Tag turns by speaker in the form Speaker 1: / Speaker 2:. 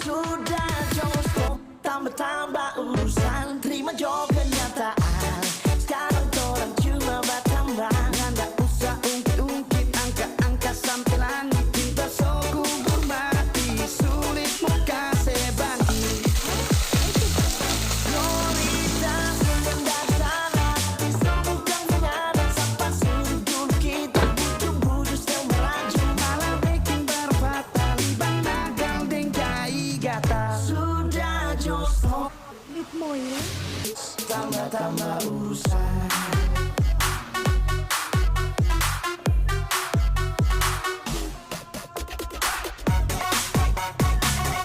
Speaker 1: Sudah jauh stop, tambah-tambah urusan, terima jawab kenyataan. Sekarang orang cuma bertambah, nggak usah ungkit-ungkit angka-angka sampai langit. Cinta so kubur mati, sulit muka sebangkit. Prioritas mendasar, pisau bukan mengadang sampai suruh dulu kita bujuk-bujuk sedang melaju, malah bikin berfatal, ibang nagal dengkai gata. Sudah jauh stop,
Speaker 2: Ritmo ya.
Speaker 1: tambah-tambah urusan.